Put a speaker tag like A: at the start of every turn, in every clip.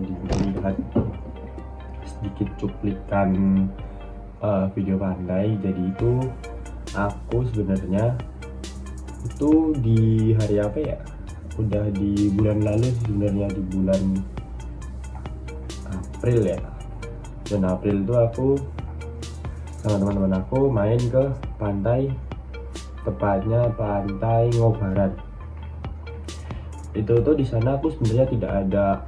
A: dilihat sedikit cuplikan video pantai. Jadi itu aku sebenarnya itu di hari apa ya, udah di bulan lalu sebenarnya, di bulan April ya. Dan April itu aku sama teman-teman aku main ke pantai, tepatnya pantai Ngobaran. Itu tuh di sana aku sebenarnya tidak ada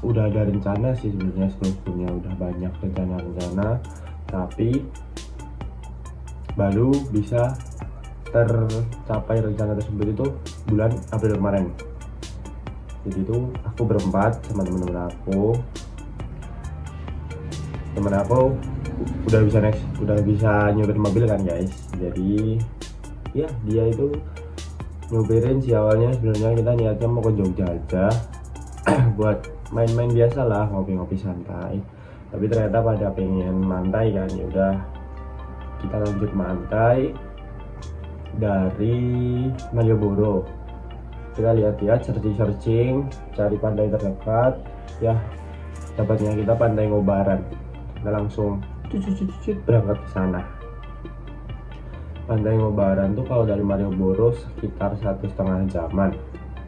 A: udah ada rencana sih sebenarnya, sebelumnya udah banyak rencana-rencana, tapi baru bisa tercapai rencana tersebut itu bulan April kemarin. Jadi itu aku berempat sama teman-teman aku. Temen aku udah bisa nyobain mobil kan guys. Jadi ya dia itu nyobain sih. Awalnya sebenarnya kita niatnya mau ke Jogja aja buat main-main biasa lah, ngopi-ngopi santai. Tapi ternyata pada pengen mantai kan, ya udah kita lanjut mantai dari Malioboro. Kita lihat-lihat, searching cari pantai terdekat, ya dapatnya kita pantai Ngobaran. Kita langsung berangkat ke sana. Pantai Ngobaran tuh kalau dari Malioboro sekitar 1,5 jaman.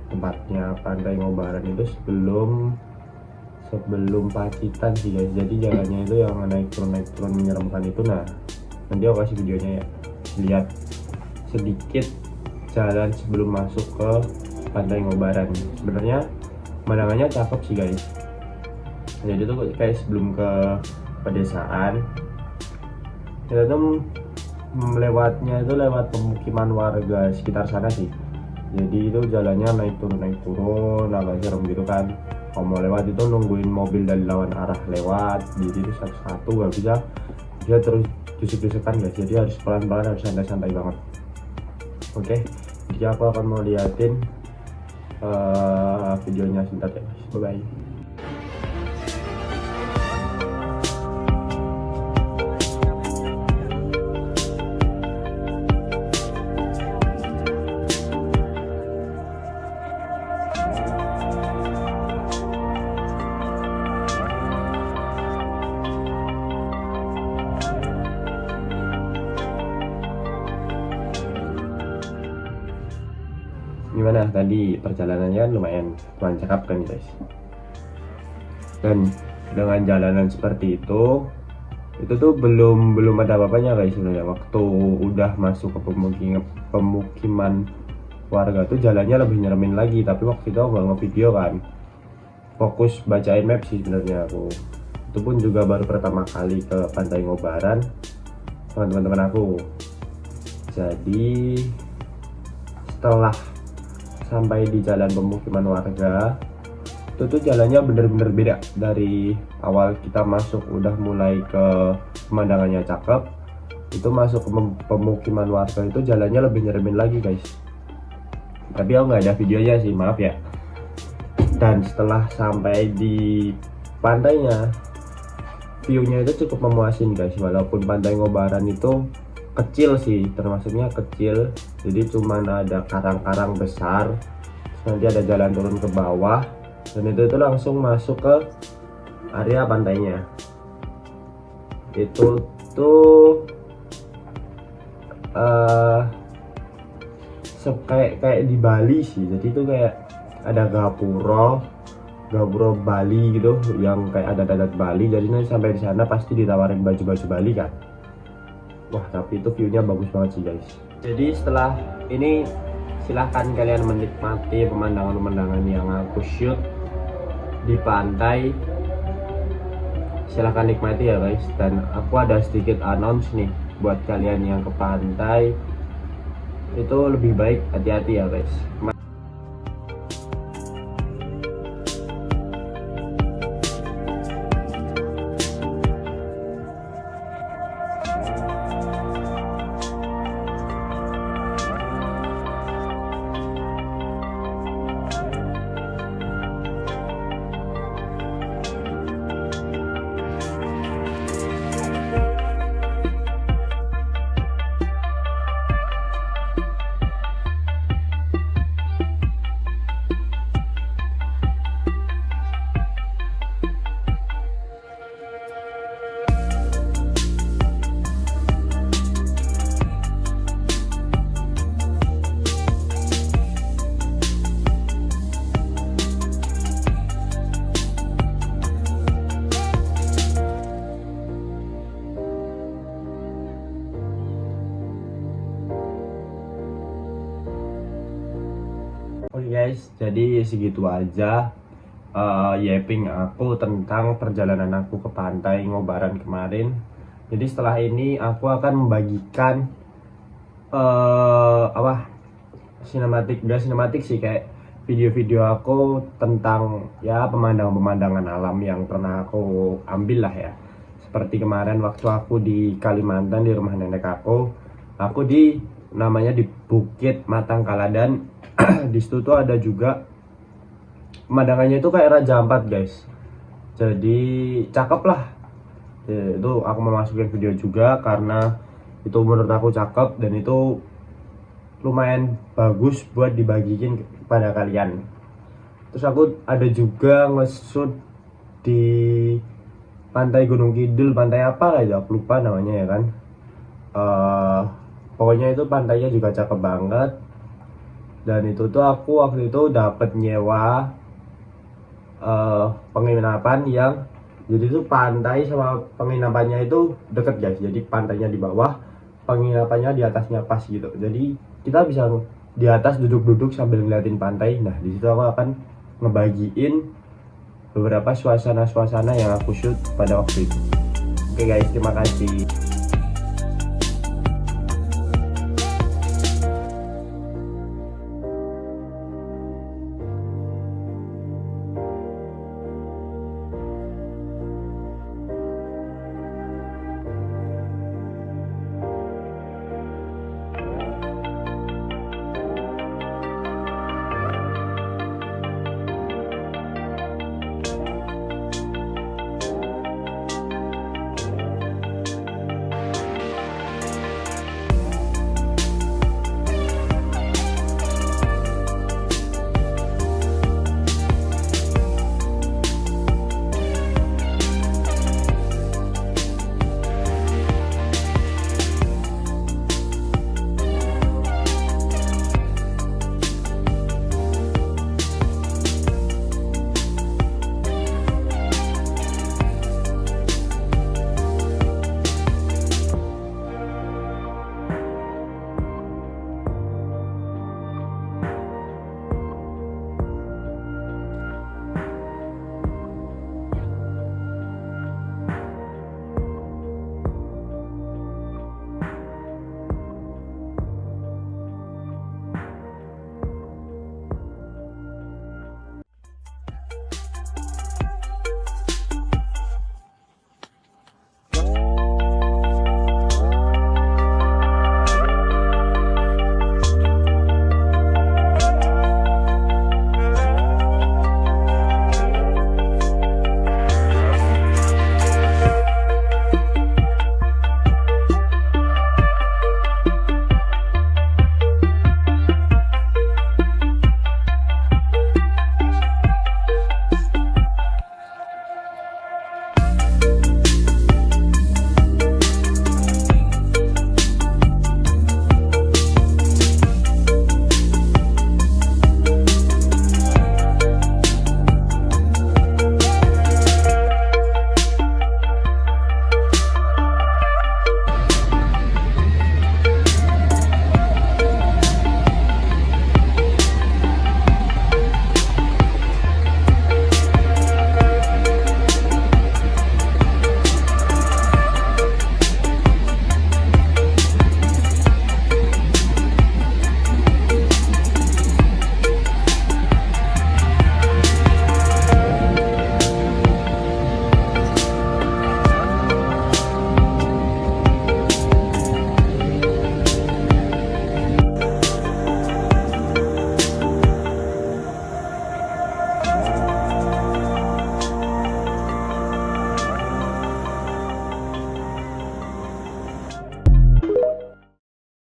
A: Tempatnya pantai Ngobaran itu sebelum Pacitan sih guys. Jadi jalannya itu yang naik turun menyeramkan itu. Nah, nanti aku kasih videonya ya. Lihat sedikit jalan sebelum masuk ke pantai Ngobaran. Sebenarnya pemandangannya cakep sih guys. Jadi tuh kayak sebelum ke pedesaan, kita tuh melewatnya itu lewat pemukiman warga sekitar sana sih. Jadi itu jalannya naik turun agak serem gitu kan. Kalau mau lewat itu nungguin mobil dari lawan arah lewat, jadi itu satu-satu gak bisa dia terus desek-desekan guys. Jadi harus pelan-pelan, harus santai-santai banget. Oke, jadi aku akan mau liatin videonya sebentar ya guys. Bye bye. Gimana tadi perjalanannya? Lumayan cakep kan guys. Dan dengan jalanan seperti itu tuh belum ada apa-apanya guys sebenarnya. Waktu udah masuk ke pemukiman warga tuh jalannya lebih nyeremin lagi. Tapi waktu itu aku nggak ngevideo kan, fokus bacain map sih sebenarnya aku. Itu pun juga baru pertama kali ke pantai Ngobaran sama teman-teman aku. Jadi setelah sampai di jalan pemukiman warga itu tuh jalannya bener-bener beda dari awal kita masuk. Udah mulai ke pemandangannya cakep, itu masuk ke pemukiman warga itu jalannya lebih nyeremin lagi guys. Tapi aku nggak ada videonya sih, maaf ya. Dan setelah sampai di pantainya, viewnya itu cukup memuaskan guys. Walaupun pantai Ngobaran itu kecil sih, termasuknya kecil, jadi cuman ada karang-karang besar, terus nanti ada jalan turun ke bawah, dan itu langsung masuk ke area pantainya. Itu tuh kayak di Bali sih. Jadi itu kayak ada gapura Bali gitu, yang kayak adat Bali. Jadi nanti sampai di sana pasti ditawarin baju-baju Bali kan. Wah, tapi itu viewnya bagus banget sih guys. Jadi setelah ini silahkan kalian menikmati pemandangan-pemandangan yang aku shoot di pantai. Silahkan nikmati ya guys. Dan aku ada sedikit announce nih buat kalian yang ke pantai, itu lebih baik hati-hati ya guys. guys, jadi segitu aja yapping aku tentang perjalanan aku ke pantai Ngobaran kemarin. Jadi setelah ini aku akan membagikan apa, sinematik, gak sinematik sih, kayak video-video aku tentang ya pemandangan-pemandangan alam yang pernah aku ambil lah ya. Seperti kemarin waktu aku di Kalimantan di rumah nenek aku di namanya di Bukit Matangkala, dan di situ tuh ada juga pemandangannya itu kayak Raja Ampat guys. Jadi cakep lah. Itu aku mau masukin video juga karena itu menurut aku cakep dan itu lumayan bagus buat dibagiin kepada kalian. Terus aku ada juga nge-shoot di pantai Gunung Kidul, pantai apa aja aku lupa namanya ya kan. Pokoknya itu pantainya juga cakep banget. Dan itu tuh aku waktu itu dapat nyewa penginapan yang, jadi itu pantai sama penginapannya itu deket guys. Jadi pantainya di bawah, penginapannya di atasnya pas gitu. Jadi kita bisa di atas duduk-duduk sambil ngeliatin pantai. Nah di situ aku akan ngebagiin beberapa suasana-suasana yang aku shoot pada waktu itu. Oke guys, terima kasih.